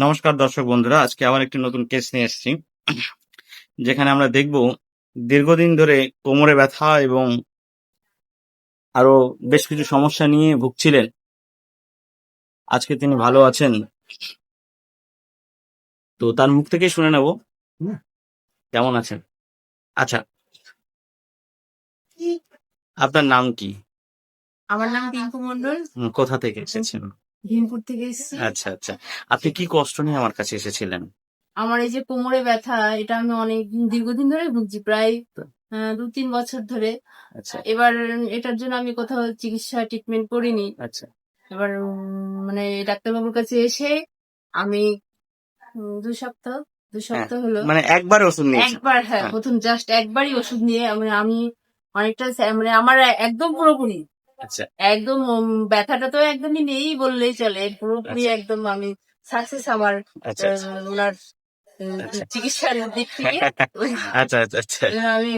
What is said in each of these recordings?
নমস্কার দর্শক বন্ধুরা, আজকে আবার একটি নতুন কেস নিয়ে এসেছি, যেখানে আমরা দেখব দীর্ঘদিন ধরে কোমরে ব্যথা এবং আরো বেশ কিছু সমস্যা নিয়ে ভুগছিলেন। আজকে তিনি ভালো আছেন, তো তার মুখ থেকেই শুনে নেব কেমন আছেন। আচ্ছা, আপনার নাম কি? আমার নাম টিঙ্কু মন্ডল। কোথা থেকে এসেছেন? ভীমপুর থেকে এসেছি। আচ্ছা আচ্ছা, আপনি কি কষ্ট নিয়ে আমার কাছে এসেছিলেন? আমার এই যে কোমরে ব্যথা, এটা আমি অনেক দীর্ঘদিন ধরে ভুগছি, প্রায় 2-3 বছর ধরে। আচ্ছা এবার এটার জন্য আমি কোথাও চিকিৎসা ট্রিটমেন্ট করিনি। আচ্ছা এবার মানে ডাক্তারবাবুর কাছে এসে আমি 2 সপ্তাহ হ্যাঁ, হলো। মানে একবার ওষুধ নিয়েছেন? একবার, হ্যাঁ, হ্যাঁ। প্রথম জাস্ট একবারই ওষুধ নিয়ে আমি অনেকটা মানে আমার একদম পুরোপুরি আচ্ছা একদম ব্যথাটা তো একদমই নেই বললেই চলে, পুরোপুরি আচ্ছা একদম আমি সাকসেস আমার আচ্ছা আচ্ছা ওনার আচ্ছা চিকিৎসার দিক থেকে। আচ্ছা আচ্ছা আচ্ছা আমি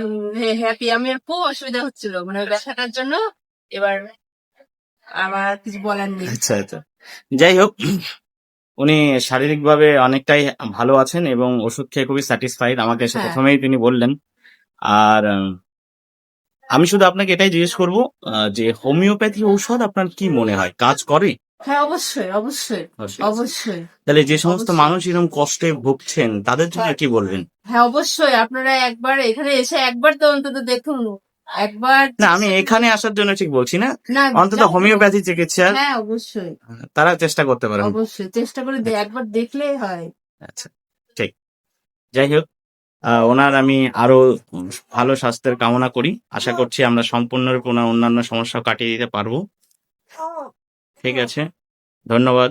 হ্যাপি। আমি খুব অসুবিধা হচ্ছিল মানে ওই ব্যথাটার জন্য। এবার আমার আর কিছু বলার নেই। আচ্ছা আচ্ছা, যাই হোক, উনি শারীরিকভাবে অনেকটাই ভালো আছেন এবং ওষুধ খেয়ে খুবই স্যাটিসফাইড, আমাকে এসে হ্যাঁ, প্রথমেই তিনি বললেন। আর আমি শুধু আপনাকে এটাই জিজ্ঞেস করবো, যে হোমিওপ্যাথি ঔষধ আপনার কি মনে হয় কাজ করে? হ্যাঁ, অবশ্যই অবশ্যই অবশ্যই। তাহলে যে সমস্ত অবশ্যই। মানুষ এরকম কষ্টে ভুগছেন তাদের জন্য কি বলবেন? হ্যাঁ, অবশ্যই আপনারা একবার এখানে এসে একবার তো অন্তত দেখুন। একবার না, আমি এখানে আসার জন্য ঠিক বলছি না, না, অন্তত যাই হোক। হোমিওপ্যাথি চিকিৎসা হ্যাঁ, অবশ্যই তারা চেষ্টা করতে পারেন। অবশ্যই চেষ্টা করে একবার দেখলেই হয়। আচ্ছা, ঠিক। যাই হোক, ওনার আমি আরো ভালো স্বাস্থ্যের কামনা করি। আশা করছি আমরা সম্পূর্ণরূপে ওনার অন্যান্য সমস্যা কাটিয়ে দিতে পারবো। ঠিক আছে, ধন্যবাদ।